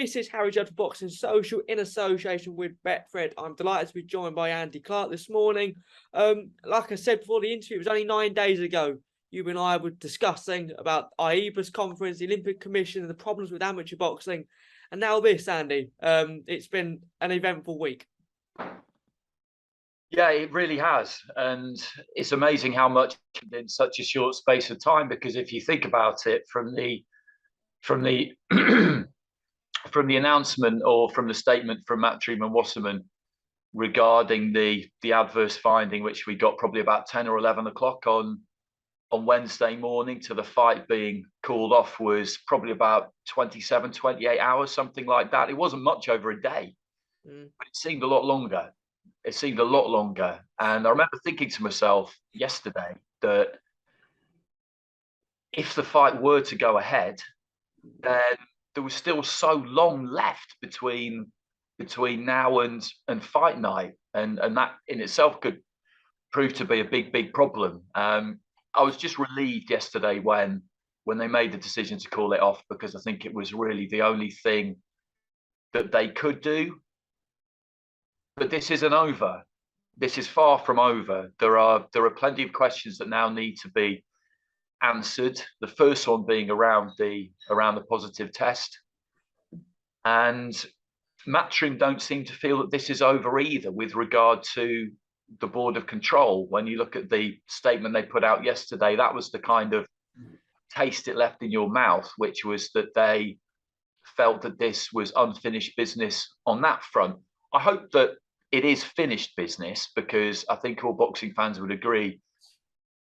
This is Harry Judd for Boxing Social in association with Betfred. I'm delighted to be joined by Andy Clarke this morning. Like I said before the interview, it was only 9 days ago. You and I were discussing about IEBA's conference, the Olympic Commission, and the problems with amateur boxing. And now this, Andy. It's been an eventful week. Yeah, it really has. And it's amazing how much in such a short space of time, because if you think about it from the from the announcement or from the statement from Matchroom and Wasserman regarding the adverse finding, which we got probably about 10 or 11 o'clock on Wednesday morning, to the fight being called off, was probably about 27, 28 hours, something like that. It wasn't much over a day, but it seemed a lot longer. It seemed a lot longer. And I remember thinking to myself yesterday that if the fight were to go ahead, then there was still so long left between now and fight night, and that in itself could prove to be a big problem. I was just relieved yesterday when they made the decision to call it off, because I think it was really the only thing that they could do. But this isn't over. This is far from over. There are plenty of questions that now need to be answered. The first one being around the positive test, and Matchroom don't seem to feel that this is over either with regard to the board of control. When you look at the statement they put out yesterday, that was the kind of taste it left in your mouth, which was that they felt that this was unfinished business on that front. I hope that it is finished business, because I think all boxing fans would agree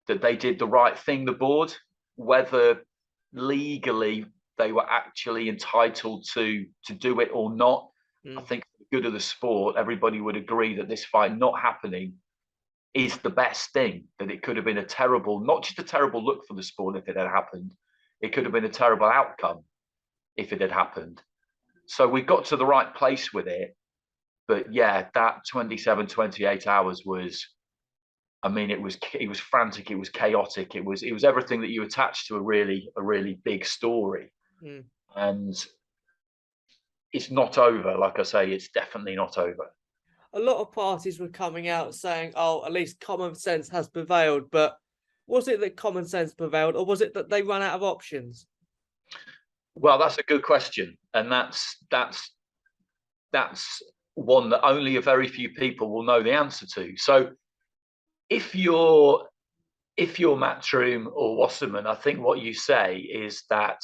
that they did the right thing, the board. Whether legally they were actually entitled to do it or not, I think for the good of the sport, everybody would agree that this fight not happening is the best thing. That it could have been a terrible, not just a terrible look for the sport if it had happened, it could have been a terrible outcome if it had happened. So we got to the right place with it. But yeah, that 27, 28 hours was, I mean, it was frantic, it was chaotic, it was everything that you attach to a really big story. And it's not over. Like I say, it's definitely not over. A lot of parties were coming out saying, oh, at least common sense has prevailed. But was it that common sense prevailed, or was it that they ran out of options? Well, that's a good question. And that's one that only a very few people will know the answer to. So if you're Matchroom or Wasserman, I think what you say is that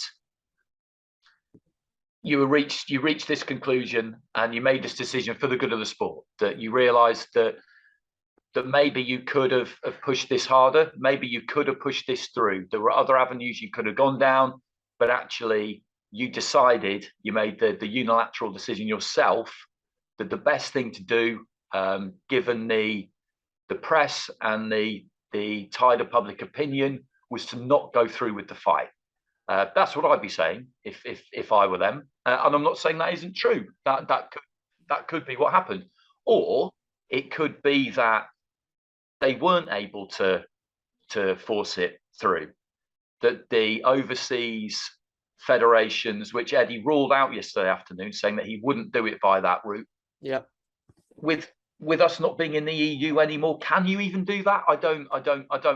you reached this conclusion and you made this decision for the good of the sport, that you realized that maybe you could have pushed this harder, maybe you could have pushed this through. There were other avenues you could have gone down, but actually you decided, you made the unilateral decision yourself, that the best thing to do, given the press and the tide of public opinion, was to not go through with the fight. That's what I'd be saying if I were them. And I'm not saying that isn't true. That could be what happened, or it could be that they weren't able to force it through. That the overseas federations, which Eddie ruled out yesterday afternoon, saying that he wouldn't do it by that route. Yeah. With us not being in the EU anymore, can you even do that? I don't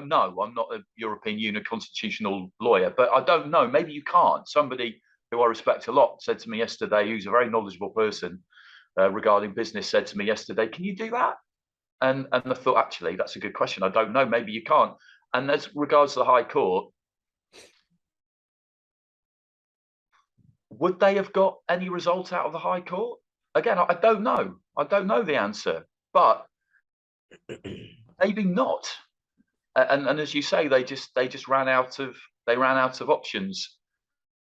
know. I'm not a European Union constitutional lawyer, but I don't know. Maybe you can't. Somebody who I respect a lot said to me yesterday, who's a very knowledgeable person regarding business, said to me yesterday, can you do that? And I thought, actually, that's a good question. I don't know. Maybe you can't. And as regards to the High Court, would they have got any result out of the High Court? Again, I don't know. I don't know the answer, but maybe not. And as you say, they just ran out of options.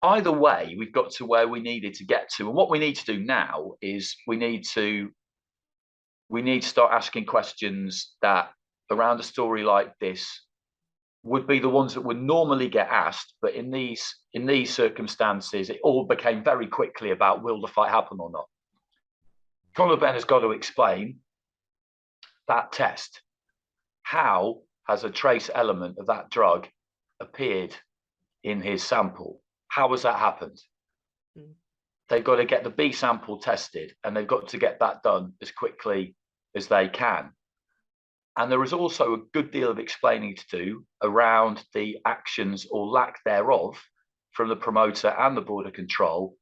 Either way, we've got to where we needed to get to, and what we need to do now is we need to start asking questions that, around a story like this, would be the ones that would normally get asked, but in these circumstances, it all became very quickly about, will the fight happen or not? Conor Benn has got to explain that test. How has a trace element of that drug appeared in his sample? How has that happened? they've got to get the B sample tested, and they've got to get that done as quickly as they can. And there is also a good deal of explaining to do around the actions or lack thereof from the promoter and the Board of Control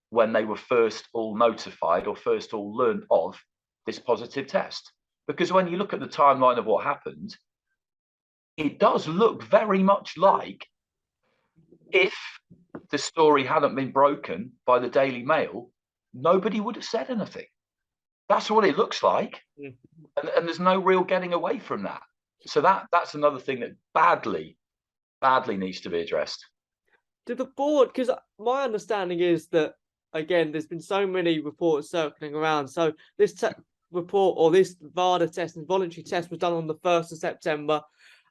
when they were first all notified or first all learned of this positive test. Because when you look at the timeline of what happened, it does look very much like if the story hadn't been broken by the Daily Mail, nobody would have said anything. That's what it looks like. And there's no real getting away from that. So that's another thing that badly needs to be addressed. To the board, because my understanding is that, again, there's been so many reports circling around. So this report, or this VADA test and voluntary test, was done on the 1st of September.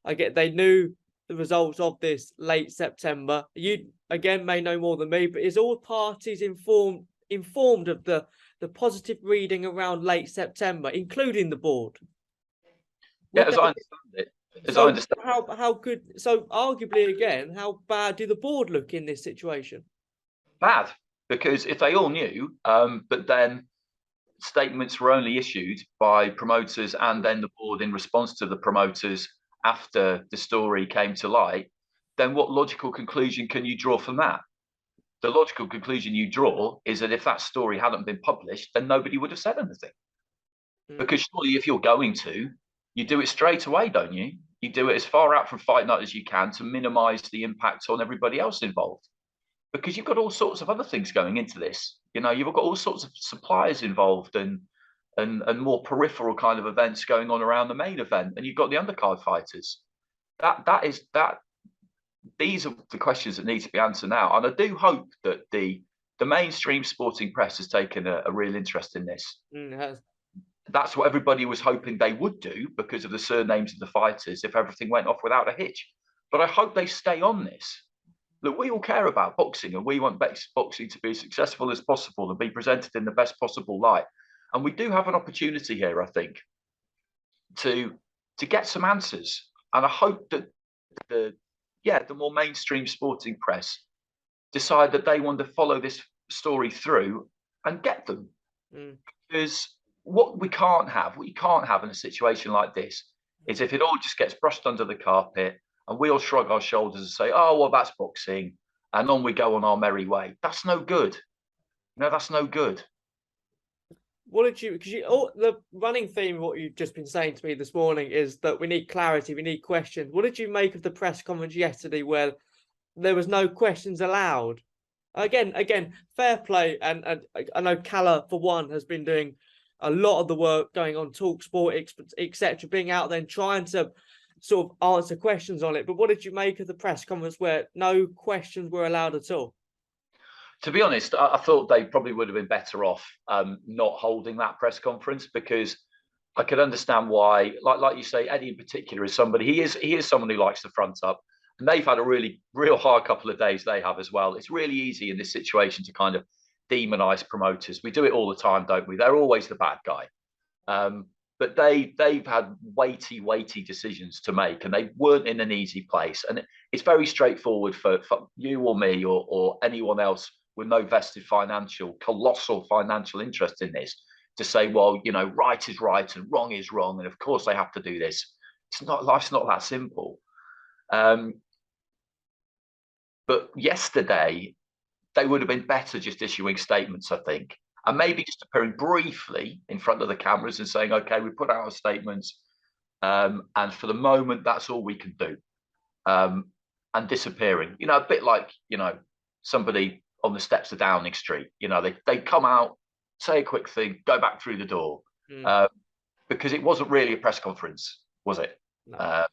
Again, they knew the results of this late September. You, again, may know more than me, but is all parties informed of the positive reading around late September, including the board? Yeah, as I understand it. I understand. How good? So arguably, again, how bad do the board look in this situation? Bad, because if they all knew, but then statements were only issued by promoters and then the board in response to the promoters after the story came to light, then what logical conclusion can you draw from that? The logical conclusion you draw is that if that story hadn't been published, then nobody would have said anything. Because surely if you're going to, you do it straight away, don't you? You do it as far out from Fight Night as you can to minimize the impact on everybody else involved. Because you've got all sorts of other things going into this. You know, you've got all sorts of suppliers involved and more peripheral kind of events going on around the main event. And you've got the undercard fighters. These are the questions that need to be answered now. And I do hope that the mainstream sporting press has taken a real interest in this. That's what everybody was hoping they would do because of the surnames of the fighters if everything went off without a hitch. But I hope they stay on this. Look, we all care about boxing and we want boxing to be as successful as possible and be presented in the best possible light. And we do have an opportunity here, I think, to get some answers. And I hope that the more mainstream sporting press decide that they want to follow this story through and get them. Because what you can't have in a situation like this is if it all just gets brushed under the carpet and we all shrug our shoulders and say, oh, well, that's boxing, and on we go on our merry way. That's no good. No, that's no good. What did you, because the running theme of what you've just been saying to me this morning is that we need clarity, we need questions. What did you make of the press conference yesterday where there was no questions allowed? Again, fair play. And I know Calla, for one, has been doing a lot of the work going on TalkSport, etc., being out there and trying to sort of answer questions on it. But what did you make of the press conference where no questions were allowed at all? To be honest, I thought they probably would have been better off not holding that press conference, because I could understand why, like you say, Eddie in particular is somebody, he is someone who likes to front up, and they've had a real hard couple of days. They have as well. It's really easy in this situation to kind of demonize promoters. We do it all the time, don't we? They're always the bad guy. But they've had weighty decisions to make, and they weren't in an easy place. And it's very straightforward for you or me or anyone else with no vested colossal financial interest in this to say, well, you know, right is right and wrong is wrong, and of course they have to do this. Life's not that simple. But yesterday they would have been better just issuing statements, I think. And maybe just appearing briefly in front of the cameras and saying, okay, we put out our statements. And for the moment, that's all we can do. And disappearing, you know, a bit like, you know, somebody on the steps of Downing Street, you know, they come out, say a quick thing, go back through the door. Because it wasn't really a press conference, was it? No.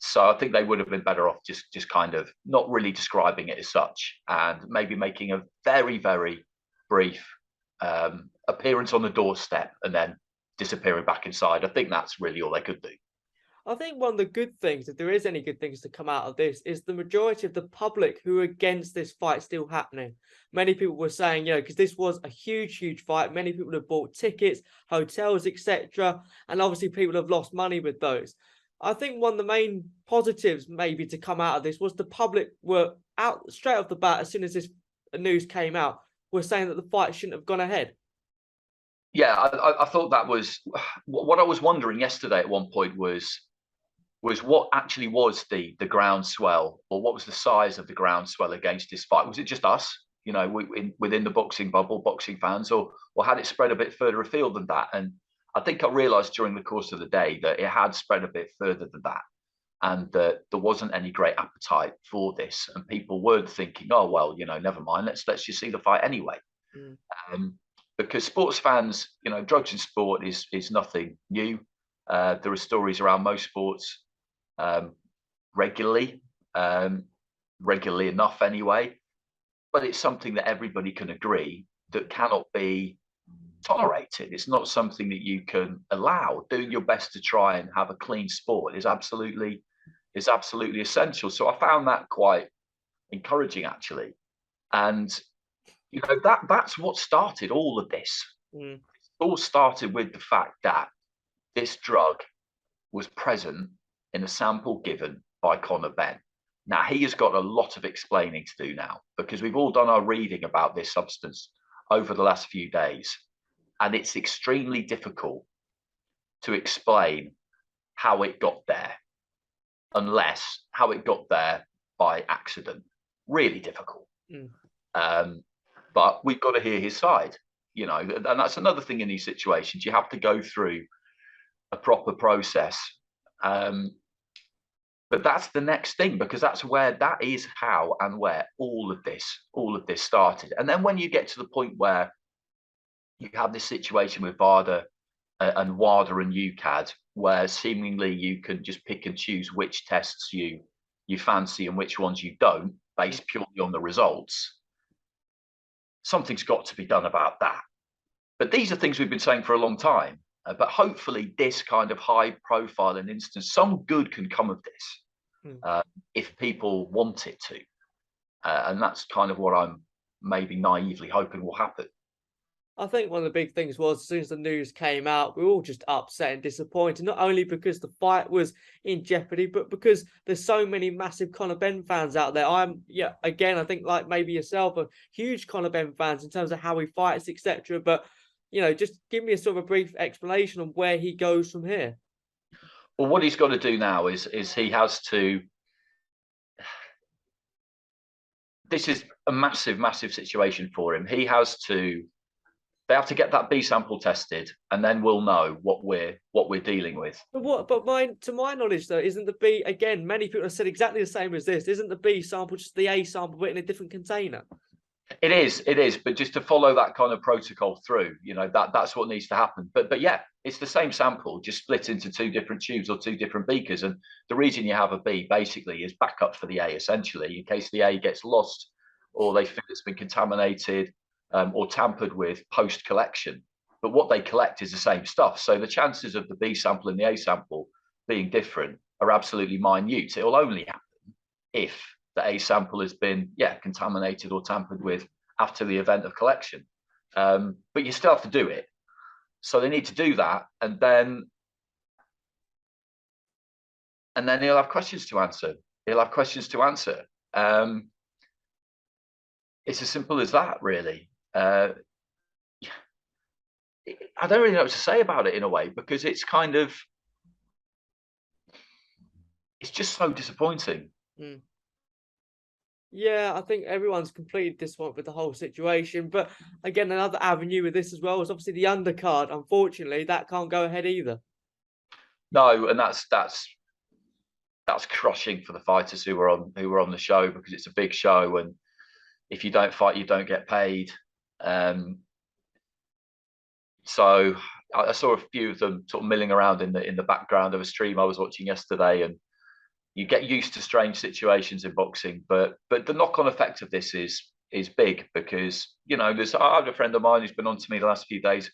So I think they would have been better off just kind of not really describing it as such, and maybe making a very, very brief appearance on the doorstep and then disappearing back inside. I think that's really all they could do. I think one of the good things, if there is any good things to come out of this, is the majority of the public who are against this fight still happening. Many people were saying, you know, because this was a huge fight. Many people have bought tickets, hotels, etc. And obviously people have lost money with those. I think one of the main positives maybe to come out of this was the public were out straight off the bat as soon as this news came out, were saying that the fight shouldn't have gone ahead. Yeah, I thought that was what I was wondering yesterday at one point was what actually was the groundswell, or what was the size of the groundswell against this fight? Was it just us, you know, within the boxing bubble, boxing fans, or had it spread a bit further afield than that? And I think I realised during the course of the day that it had spread a bit further than that, and that there wasn't any great appetite for this, and people weren't thinking, oh well, you know, never mind, let's just see the fight anyway. Because sports fans, you know, drugs in sport is nothing new. There are stories around most sports regularly, regularly enough anyway. But it's something that everybody can agree that cannot be tolerated. It's not something that you can allow. Doing your best to try and have a clean sport is absolutely essential. So I found that quite encouraging, actually. And you know, that's what started all of this. It all started with the fact that this drug was present in a sample given by Conor Benn. Now, he has got a lot of explaining to do now, because we've all done our reading about this substance over the last few days, and it's extremely difficult to explain how it got there, unless how it got there by accident. Really difficult. But we've got to hear his side, you know, and that's another thing in these situations. You have to go through a proper process. But that's the next thing, because that is how and where all of this started. And then when you get to the point where you have this situation with WADA and UKAD, where seemingly you can just pick and choose which tests you fancy and which ones you don't, based purely on the results, something's got to be done about that. But these are things we've been saying for a long time. But hopefully this kind of high profile and instance, some good can come of this if people want it to. And that's kind of what I'm maybe naively hoping will happen. I think one of the big things was, as soon as the news came out, we were all just upset and disappointed, not only because the fight was in jeopardy, but because there's so many massive Conor Benn fans out there. Again, I think like maybe yourself, a huge Conor Benn fans in terms of how he fights, etc. But, you know, just give me a sort of a brief explanation on where he goes from here. Well, what he's got to do now is he has to. This is a massive situation for him. They have to get that B sample tested, and then we'll know what we're dealing with. But to my knowledge, though, isn't the B, again, many people have said exactly the same as this, isn't the B sample just the A sample but in a different container? It is, but just to follow that kind of protocol through, you know, that's what needs to happen. But yeah, it's the same sample, just split into two different tubes or two different beakers. And the reason you have a B basically is backup for the A, essentially, in case the A gets lost or they think it's been contaminated or tampered with post collection. But what they collect is the same stuff. So the chances of the B sample and the A sample being different are absolutely minute. It will only happen if the A sample has been, contaminated or tampered with after the event of collection. But you still have to do it. So they need to do that. And then he'll have questions to answer. It's as simple as that, really. I don't really know what to say about it in a way, because it's kind of, it's just so disappointing. Yeah, I think everyone's completely disappointed with the whole situation. But again, another avenue with this as well is obviously the undercard. Unfortunately, that can't go ahead either. No, and that's crushing for the fighters who were on the show, because it's a big show, and if you don't fight, you don't get paid. So I saw a few of them sort of milling around in the background of a stream I was watching yesterday, and you get used to strange situations in boxing, but the knock-on effect of this is big, because, you know, I have a friend of mine who's been on to me the last few days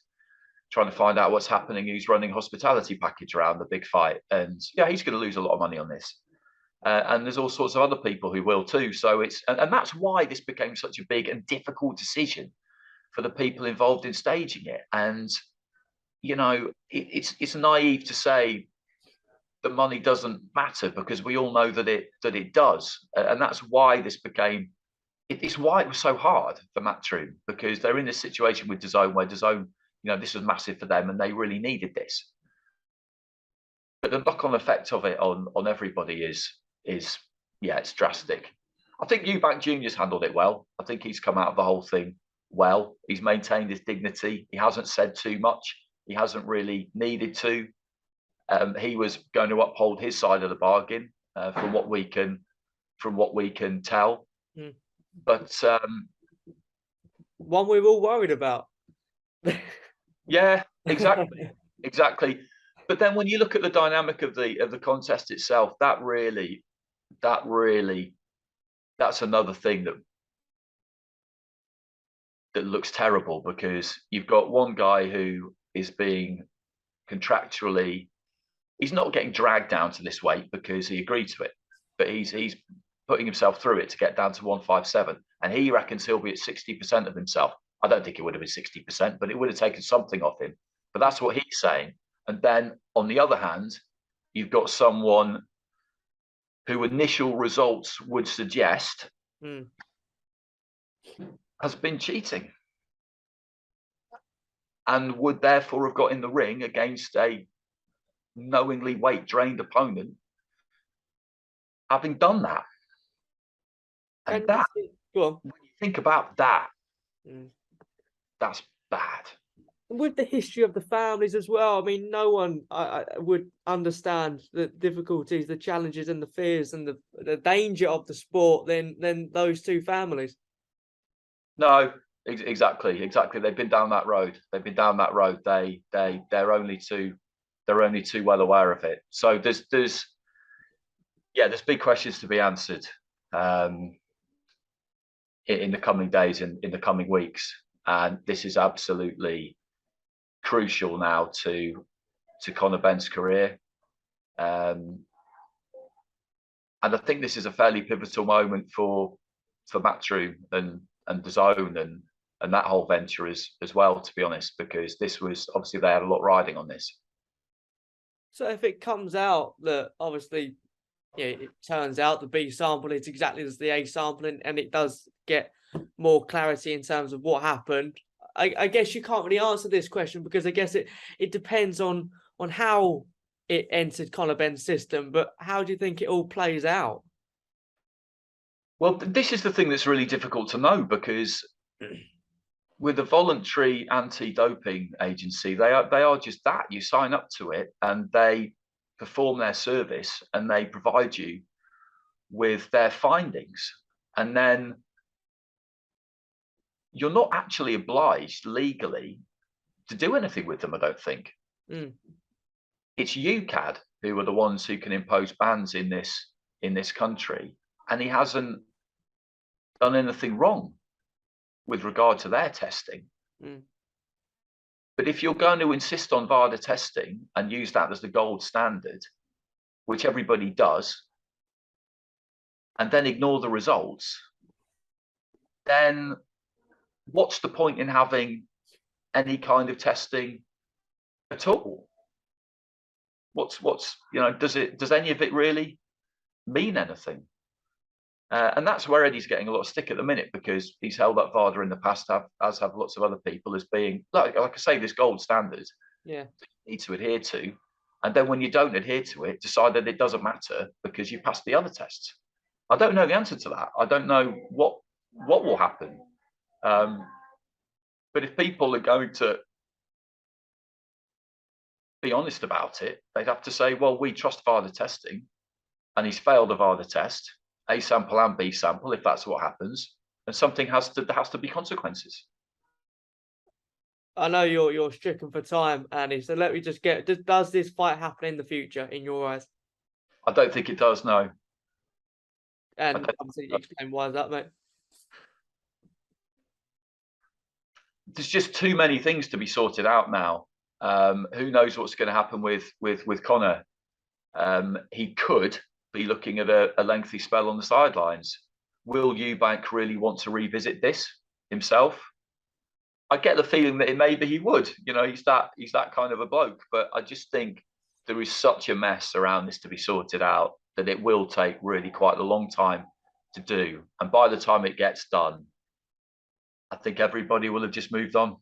trying to find out what's happening, who's running hospitality package around the big fight, and he's going to lose a lot of money on this, and there's all sorts of other people who will too. So and that's why this became such a big and difficult decision for the people involved in staging it. And, you know, it's naive to say the money doesn't matter, because we all know that it does, and that's why this became it's why it was so hard for Matchroom, because they're in this situation with DAZN where DAZN, this was massive for them and they really needed this. But the knock-on effect of it on everybody is it's drastic. I think Eubank Jr.'s handled it well. I think he's come out of the whole thing well. He's maintained his dignity. He hasn't said too much. He hasn't really needed to. He was going to uphold his side of the bargain, from what we can tell. Mm. But one we're all worried about. yeah, exactly. But then when you look at the dynamic of the contest itself, that's another thing that looks terrible, because you've got one guy who is being contractually, he's not getting dragged down to this weight because he agreed to it, but he's putting himself through it to get down to 157, and he reckons he'll be at 60% of himself. I don't think it would have been 60%, but it would have taken something off him. But that's what he's saying. And then on the other hand, you've got someone who initial results would suggest has been cheating, and would therefore have got in the ring against a knowingly weight drained opponent, having done that. And that, when you think about that, that's bad. With the history of the families as well, I mean, no one would understand the difficulties, the challenges and the fears and the danger of the sport than those two families. No, exactly. They've been down that road. They're only too well aware of it. So there's big questions to be answered in the coming days, in the coming weeks, and this is absolutely crucial now to Conor Benn's career, and I think this is a fairly pivotal moment for Matchroom and DAZN and that whole venture as well, to be honest, because this was obviously, they had a lot riding on this. So if it comes out that obviously, it turns out the B sample is exactly as the A sample, and it does get more clarity in terms of what happened, I guess you can't really answer this question, because I guess it depends on how it entered Conor Benn's system. But how do you think it all plays out? Well, this is the thing that's really difficult to know, because with a voluntary anti-doping agency, they are just that. You sign up to it and they perform their service and they provide you with their findings, and then you're not actually obliged legally to do anything with them, I don't think. It's UKAD who are the ones who can impose bans in this country, and he hasn't done anything wrong with regard to their testing. But if you're going to insist on VADA testing and use that as the gold standard, which everybody does, and then ignore the results, then what's the point in having any kind of testing at all? Does any of it really mean anything? And that's where Eddie's getting a lot of stick at the minute, because he's held up VADA in the past, as have lots of other people, as being, like I say, this gold standard you need to adhere to. And then when you don't adhere to it, decide that it doesn't matter because you passed the other tests. I don't know the answer to that. I don't know what will happen. But if people are going to be honest about it, they'd have to say, well, we trust VADA testing, and he's failed a VADA test, A sample and B sample, if that's what happens, and there has to be consequences. I know you're stricken for time, Andy, so let me just does this fight happen in the future in your eyes? I don't think it does, no. And obviously explain why is that, mate? There's just too many things to be sorted out now. Who knows what's going to happen with Conor? He could be looking at a lengthy spell on the sidelines. Will Eubank really want to revisit this himself? I get the feeling that maybe he would. He's that kind of a bloke. But I just think there is such a mess around this to be sorted out that it will take really quite a long time to do. And by the time it gets done, I think everybody will have just moved on.